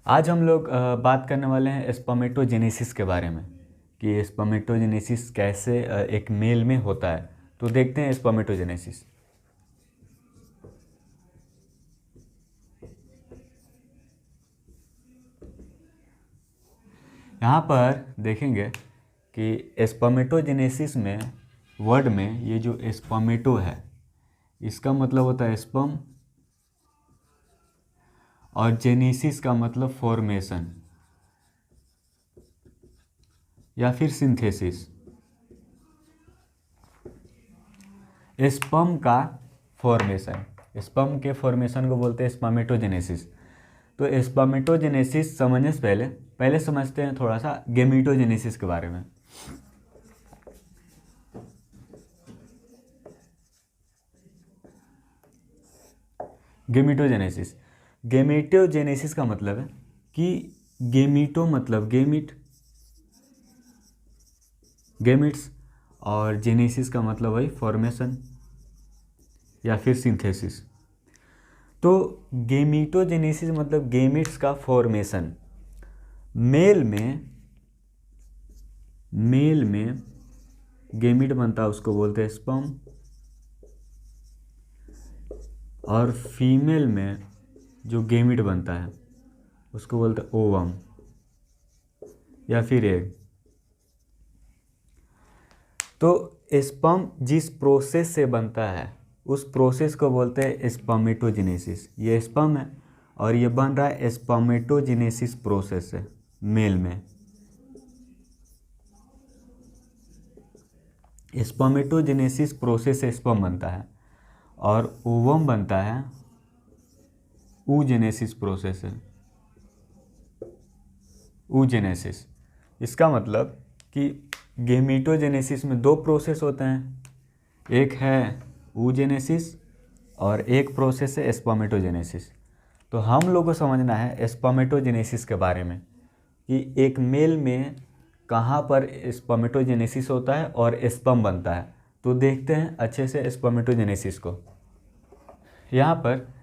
आज हम लोग बात करने वाले हैं स्पर्मेटोजेनेसिस के बारे में कि स्पर्मेटोजेनेसिस कैसे एक मेल में होता है। तो देखते हैं स्पर्मेटोजेनेसिस। यहाँ पर देखेंगे कि स्पर्मेटोजेनेसिस में वर्ड में ये जो स्पर्मेटो है इसका मतलब होता है स्पर्म और जेनेसिस का मतलब फॉर्मेशन या फिर सिंथेसिस। स्पर्म का फॉर्मेशन, स्पर्म के फॉर्मेशन को बोलते हैं स्पर्मेटोजेनेसिस। तो स्पर्मेटोजेनेसिस समझने से पहले समझते हैं थोड़ा सा गेमीटोजेनेसिस के बारे में। गेमीटोजेनेसिस का मतलब है कि गेमीटो मतलब गेमिट्स और जेनेसिस का मतलब वही फॉर्मेशन या फिर सिंथेसिस। तो गेमीटोजेनेसिस मतलब गेमिट्स का फॉर्मेशन। मेल में गेमिट बनता है उसको बोलते हैं स्पर्म, और फीमेल में जो गेमिट बनता है उसको बोलते हैं ओवम या फिर एग। तो स्पर्म जिस प्रोसेस से बनता है उस प्रोसेस को बोलते हैं स्पर्मेटोजेनेसिस। ये स्पर्म है और ये बन रहा है स्पर्मेटोजेनेसिस प्रोसेस से मेल में। स्पर्मेटोजेनेसिस प्रोसेस से स्पर्म बनता है और ओवम बनता है oogenesis प्रोसेस से। oogenesis इसका मतलब कि गेमीटोजेनेसिस में दो प्रोसेस होते हैं, एक है oogenesis और एक प्रोसेस है स्पर्मेटोजेनेसिस। तो हम लोग को समझना है स्पर्मेटोजेनेसिस के बारे में कि एक मेल में कहाँ पर स्पर्मेटोजेनेसिस होता है और स्पर्म बनता है। तो देखते हैं अच्छे से स्पर्मेटोजेनेसिस को। यहाँ पर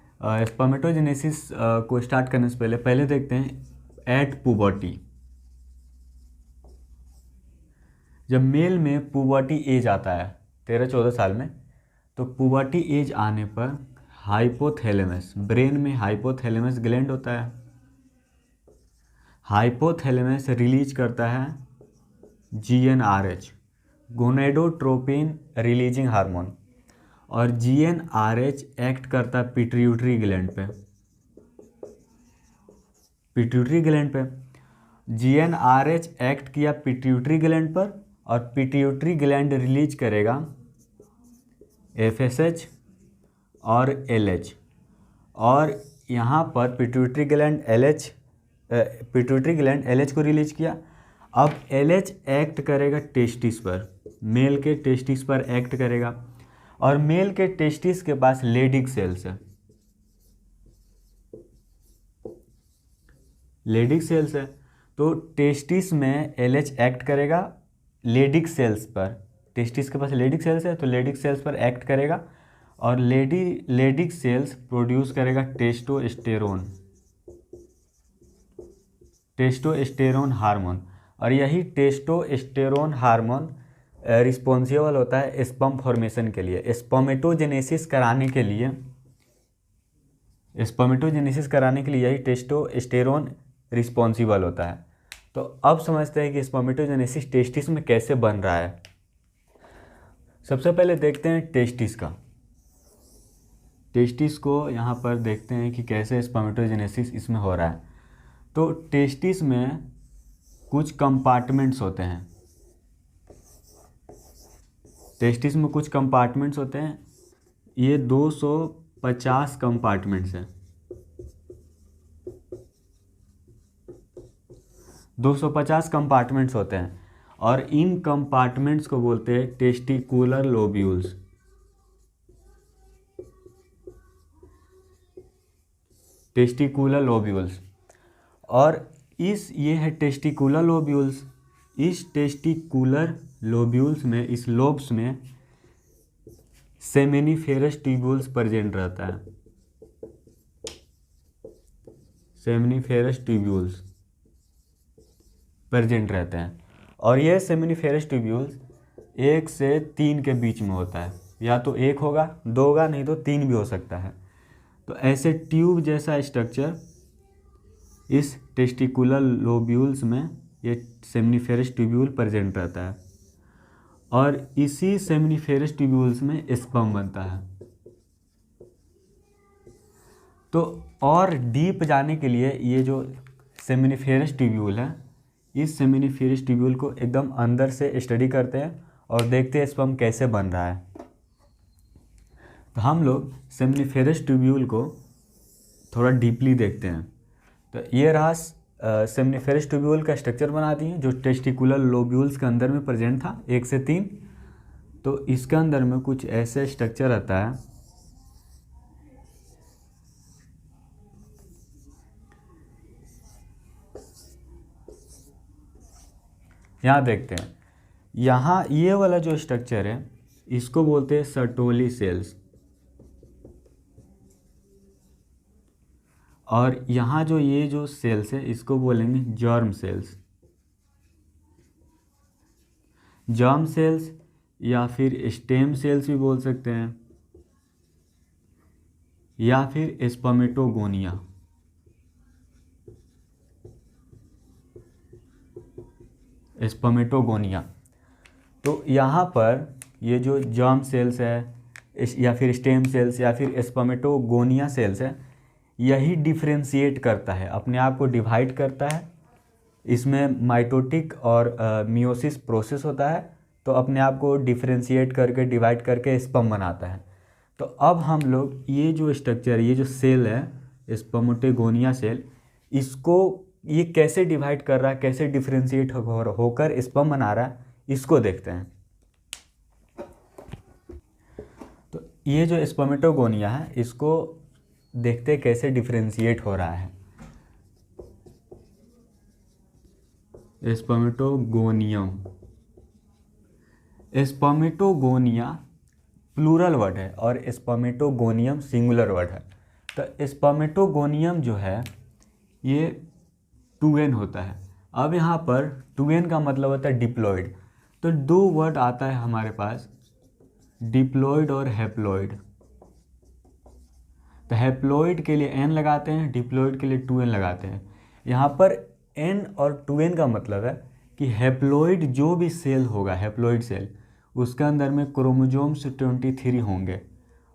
स्पर्मेटोजेनेसिस को स्टार्ट करने से पहले देखते हैं एट पुबर्टी। जब मेल में पुबर्टी एज आता है 13-14 साल में, तो पुबर्टी एज आने पर हाइपोथैलेमस, ब्रेन में हाइपोथैलेमस ग्लैंड होता है। हाइपोथैलेमस रिलीज करता है GnRH, गोनेडोट्रोपिन रिलीजिंग हार्मोन, और GnRH एक्ट करता है पिट्यूटरी ग्लैंड पे। GnRH एक्ट किया पिट्यूटरी ग्लैंड पर और पिट्यूटरी ग्लैंड रिलीज करेगा FSH और LH। और यहाँ पर पिट्यूटरी ग्लैंड LH को रिलीज किया। अब LH एक्ट करेगा टेस्टिस पर, मेल के टेस्टिस पर एक्ट करेगा, और मेल के टेस्टिस के पास लेडिक सेल्स है। तो टेस्टिस में LH एक्ट करेगा लेडिक सेल्स पर, टेस्टिस के पास लेडिक सेल्स है तो लेडिक सेल्स पर एक्ट करेगा, और लेडिक सेल्स प्रोड्यूस करेगा टेस्टोस्टेरोन हार्मोन, और यही टेस्टोस्टेरोन हार्मोन रिस्पॉन्सिबल होता है स्पर्म फॉर्मेशन के लिए। स्पर्मेटोजेनेसिस कराने के लिए यही टेस्टोस्टेरोन रिस्पॉन्सिबल होता है। तो अब समझते हैं कि स्पर्मेटोजेनेसिस टेस्टिस में कैसे बन रहा है। सबसे पहले देखते हैं टेस्टिस को यहाँ पर देखते हैं कि कैसे स्पर्मेटोजेनेसिस इसमें हो रहा है। तो टेस्टिस में कुछ कंपार्टमेंट्स होते हैं। ये 250 कंपार्टमेंट्स हैं। 250 कंपार्टमेंट्स होते हैं और इन कंपार्टमेंट्स को बोलते हैं टेस्टिकुलर लोब्यूल्स। और ये है टेस्टिकुलर लोब्यूल्स। इस टेस्टिकुलर लोब्यूल्स में, इस लोब्स में सेमेनिफेरस ट्यूब्यूल्स प्रेजेंट रहता है। सेमिनिफेरस ट्यूब्यूल्स प्रेजेंट रहते हैं। और ये सेमिनिफेरस ट्यूब्यूल्स 1 से 3 के बीच में होता है, या तो 1 होगा, 2 होगा, नहीं तो 3 भी हो सकता है। तो ऐसे ट्यूब जैसा स्ट्रक्चर इस टेस्टिकुलर लोब्यूल्स में ये सेमिनिफेरस ट्यूब्यूल प्रेजेंट रहता है, और इसी सेमिनिफेरस ट्यूब्यूल्स में स्पर्म बनता है। तो और डीप जाने के लिए ये जो सेमिनिफेरस ट्यूब्यूल है, इस सेमिनिफेरस ट्यूब्यूल को एकदम अंदर से स्टडी करते हैं और देखते हैं स्पर्म कैसे बन रहा है। तो हम लोग सेमिनिफेरस ट्यूब्यूल को थोड़ा डीपली देखते हैं। तो ये रहा सेमिनिफेरस ट्यूब्यूल का स्ट्रक्चर बना दिए, जो टेस्टिकुलर लोब्यूल्स के अंदर में प्रेजेंट था 1 से 3। तो इसके अंदर में कुछ ऐसे स्ट्रक्चर रहता है, यहाँ देखते हैं। यहाँ ये वाला जो स्ट्रक्चर है इसको बोलते हैं सर्टोली सेल्स, और यहाँ जो ये जो सेल्स है इसको बोलेंगे जर्म सेल्स। जर्म सेल्स या फिर स्टेम सेल्स भी बोल सकते हैं, या फिर स्पर्मेटोगोनिया। स्पर्मेटोगोनिया। तो यहाँ पर ये जो जर्म सेल्स है या फिर स्टेम सेल्स या फिर स्पर्मेटोगोनिया सेल्स है, यही डिफ्रेंशिएट करता है, अपने आप को डिवाइड करता है। इसमें माइटोटिक और मियोसिस प्रोसेस होता है, तो अपने आप को डिफ्रेंशिएट करके डिवाइड करके स्पर्म बनाता है। तो अब हम लोग ये जो स्ट्रक्चर, ये जो सेल है स्पर्मेटोगोनिया सेल, इसको ये कैसे डिवाइड कर रहा है, कैसे डिफ्रेंशिएट होकर स्पर्म बना रहा है, इसको देखते हैं। तो ये जो स्पर्मेटोगोनिया है इसको देखते कैसे डिफ्रेंशिएट हो रहा है। स्पर्मेटोगोनियम, स्पर्मेटोगोनिया प्लूरल वर्ड है और स्पर्मेटोगोनियम सिंगुलर वर्ड है। तो स्पर्मेटोगोनियम जो है ये 2n होता है। अब यहाँ पर 2n का मतलब होता है डिप्लॉयड। तो 2 वर्ड आता है हमारे पास, डिप्लॉयड और हैप्लॉयड। तो हैप्लॉयड के लिए n लगाते हैं, डिप्लॉयड के लिए 2n लगाते हैं। यहाँ पर n और 2n का मतलब है कि हैप्लॉयड जो भी सेल होगा, हैप्लॉयड सेल, उसके अंदर में क्रोमोजोम्स 23 होंगे,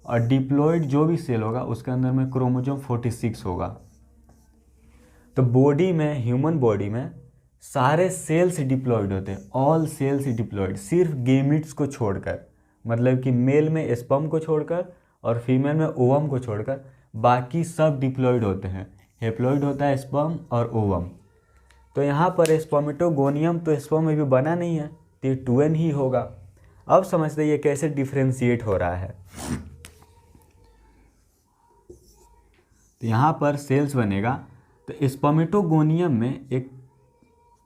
और डिप्लॉयड जो भी सेल होगा उसके अंदर में क्रोमोजोम 46 होगा। तो बॉडी में, ह्यूमन बॉडी में सारे सेल्स डिप्लॉयड होते हैं, ऑल सेल्स डिप्लॉयड, सिर्फ गेमिट्स को छोड़कर, मतलब कि मेल में स्पर्म को छोड़कर और फीमेल में ओवम को छोड़कर बाकी सब डिप्लॉयड होते हैं। हैप्लॉयड होता है स्पर्म और ओवम। तो यहाँ पर स्पर्मेटोगोनियम तो स्पर्म में भी बना नहीं है, तो ये 2n ही होगा। अब समझते हैं ये कैसे डिफ्रेंशिएट हो रहा है। तो यहाँ पर सेल्स बनेगा, तो स्पर्मेटोगोनियम में एक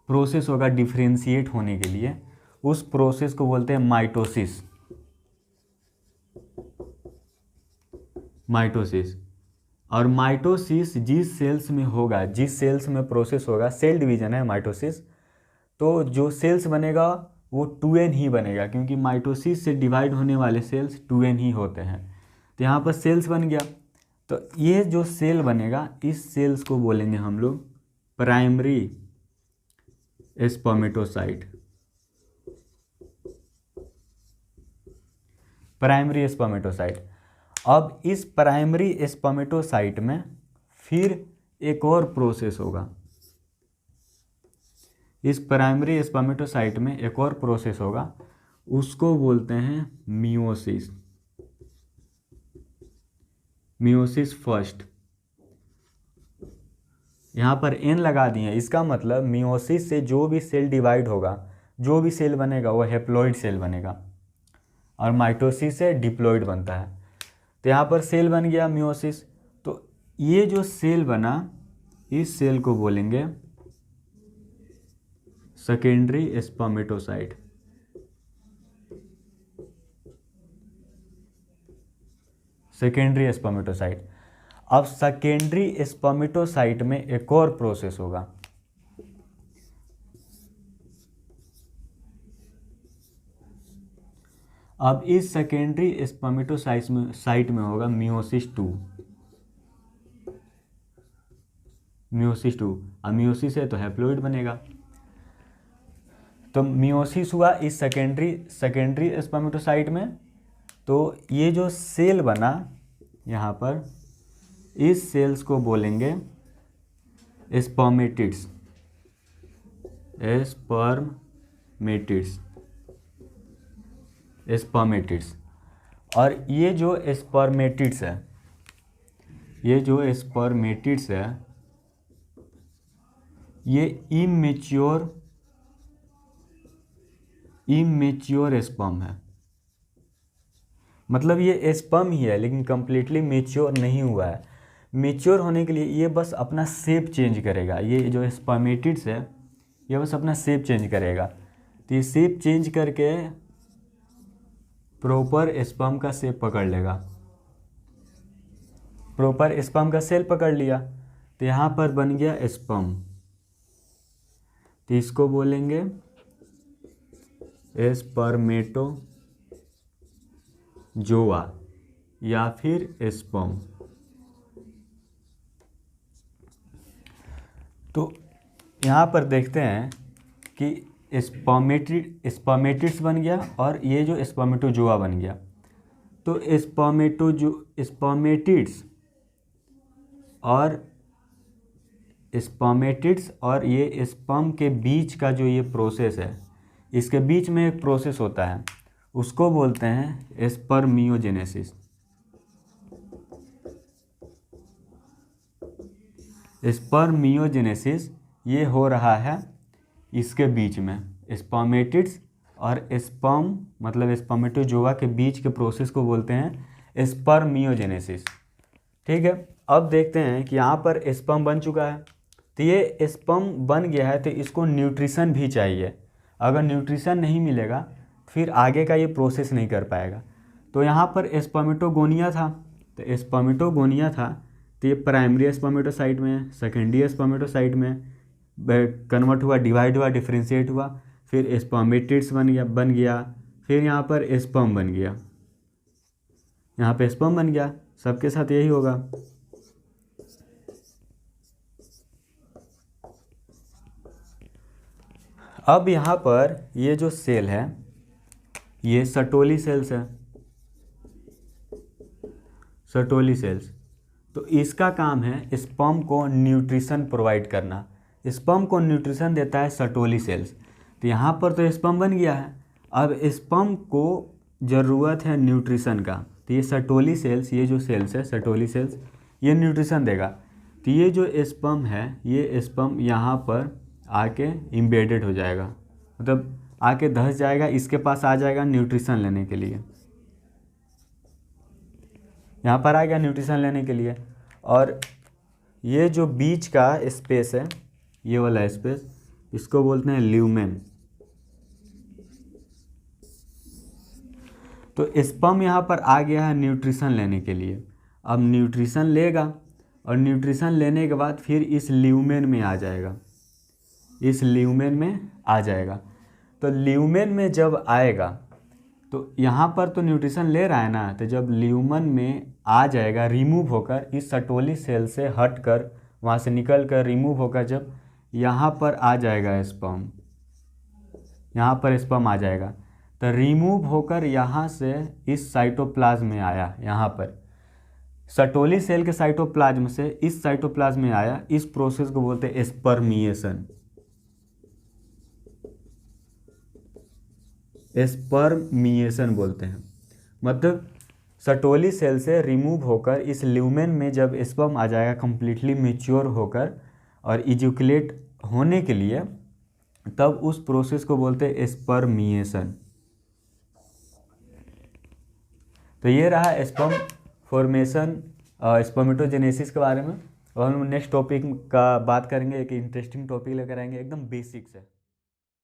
प्रोसेस होगा डिफ्रेंशिएट होने के लिए, उस प्रोसेस को बोलते हैं माइटोसिस। माइटोसिस, और माइटोसिस जिस सेल्स में होगा, जिस सेल्स में प्रोसेस होगा, सेल डिवीजन है माइटोसिस, तो जो सेल्स बनेगा वो 2n ही बनेगा, क्योंकि माइटोसिस से डिवाइड होने वाले सेल्स 2n ही होते हैं। तो यहाँ पर सेल्स बन गया। तो ये जो सेल बनेगा, इस सेल्स को बोलेंगे हम लोग प्राइमरी स्पर्मेटोसाइट। Primary spermatocyte. अब इस प्राइमरी स्पर्मेटोसाइट में फिर एक और प्रोसेस होगा। इस प्राइमरी स्पर्मेटोसाइट में एक और प्रोसेस होगा, उसको बोलते हैं मियोसिस। Meiosis first. यहाँ पर n लगा दिए, इसका मतलब मियोसिस से जो भी सेल डिवाइड होगा, जो भी सेल बनेगा वो हैप्लॉइड सेल बनेगा, और माइटोसिस से डिप्लॉइड बनता है। तो यहाँ पर सेल बन गया मियोसिस। तो ये जो सेल बना, इस सेल को बोलेंगे सेकेंडरी स्पर्मेटोसाइट। Secondary spermatocyte. अब सेकेंडरी स्पर्मेटोसाइट में एक और प्रोसेस होगा। अब इस सेकेंडरी स्पर्मेटोसाइट में होगा मियोसिस 2। मियोसिस 2, अब मियोसिस है तो हैप्लोइड बनेगा। तो मियोसिस हुआ इस सेकेंडरी स्पर्मेटोसाइट में। तो ये जो सेल बना यहाँ पर, इस सेल्स को बोलेंगे स्पर्मेटिड्स। स्पर्मेटिड्स। और ये जो स्पर्मेटिड्स है, ये इमेच्योर स्पर्म है। मतलब ये स्पर्म ही है लेकिन कंप्लीटली मेच्योर नहीं हुआ है। मेच्योर होने के लिए ये बस अपना शेप चेंज करेगा। ये जो स्पर्मेटिड्स है ये बस अपना शेप चेंज करेगा। तो ये शेप चेंज करके प्रॉपर स्पर्म का शेप पकड़ लेगा। प्रॉपर स्पर्म का सेल पकड़ लिया तो यहाँ पर बन गया स्पर्म। तो इसको बोलेंगे स्पर्मेटोजोआ या फिर स्पर्म। तो यहाँ पर देखते हैं कि स्पर्मेटिड्स बन गया और ये जो स्पर्मेटोजोआ बन गया। तो स्पर्मेटिड्स और ये स्पर्म के बीच का जो ये प्रोसेस है, इसके बीच में एक प्रोसेस होता है, उसको बोलते हैं स्पर्मियोजेनेसिस। स्पर्मियोजेनेसिस ये हो रहा है इसके बीच में, स्पर्मेटिड्स और स्पर्म मतलब स्पर्मेटोजोआ के बीच के प्रोसेस को बोलते हैं स्पर्मियोजेनेसिस। ठीक है, अब देखते हैं कि यहाँ पर स्पर्म बन चुका है। तो ये स्पर्म बन गया है तो इसको न्यूट्रिशन भी चाहिए। अगर न्यूट्रिशन नहीं मिलेगा फिर आगे का ये प्रोसेस नहीं कर पाएगा। तो यहाँ पर स्पर्मेटोगोनिया था, तो ये प्राइमरी स्पर्मेटोसाइट में, सेकेंडरी स्पर्मेटोसाइट में कन्वर्ट हुआ, डिवाइड हुआ, डिफ्रेंशिएट हुआ, फिर स्पर्मेटिड्स बन गया, फिर यहाँ पर स्पर्म बन गया, यहाँ पे स्पर्म बन गया। सबके साथ यही होगा। अब यहाँ पर ये जो सेल है ये सर्टोली सेल्स है, सर्टोली सेल्स। तो इसका काम है स्पर्म को न्यूट्रिशन प्रोवाइड करना। स्पर्म को न्यूट्रिशन देता है सर्टोली सेल्स। तो यहाँ पर तो स्पर्म बन गया है, अब स्पर्म को ज़रूरत है न्यूट्रिशन का। तो ये सर्टोली सेल्स, ये जो सेल्स है सर्टोली सेल्स, ये न्यूट्रिशन देगा। तो ये जो स्पर्म है, ये स्पर्म यहाँ पर आके इम्बेडेड हो जाएगा, मतलब आके धंस जाएगा, इसके पास आ जाएगा न्यूट्रिशन लेने के लिए। यहाँ पर आ गया न्यूट्रिशन लेने के लिए। और ये जो बीच का स्पेस है, ये वाला स्पेस, इसको बोलते हैं ल्यूमेन। तो स्पर्म यहाँ पर आ गया है न्यूट्रिशन लेने के लिए। अब न्यूट्रिशन लेगा और न्यूट्रिशन लेने के बाद फिर इस ल्यूमेन में आ जाएगा, इस ल्यूमेन में आ जाएगा। तो ल्यूमेन में जब आएगा तो यहाँ पर तो न्यूट्रिशन ले रहा है ना, तो जब ल्यूमेन में आ जाएगा, रिमूव होकर इस सर्टोली सेल से हटकर, वहाँ से निकल कर रिमूव होकर जब यहाँ पर आ जाएगा स्पर्म, यहाँ पर स्पर्म आ जाएगा, तो रिमूव होकर यहाँ से इस साइटोप्लाज्म में आया। यहाँ पर सर्टोली सेल के साइटोप्लाज्म से इस साइटोप्लाज्म में आया। इस प्रोसेस को बोलते हैं स्पर्मिएशन। स्पर्मिएशन बोलते हैं। मतलब सर्टोली सेल से रिमूव होकर इस ल्यूमेन में जब स्पर्म आ जाएगा कंप्लीटली मैच्योर होकर और इजैकुलेट होने के लिए, तब उस प्रोसेस को बोलते हैं स्पर्मिएशन। तो ये रहा स्पर्म फॉर्मेशन, स्पर्मेटोजेनेसिस के बारे में। और हम नेक्स्ट टॉपिक का बात करेंगे, एक इंटरेस्टिंग टॉपिक लेकर आएंगे एकदम बेसिक से।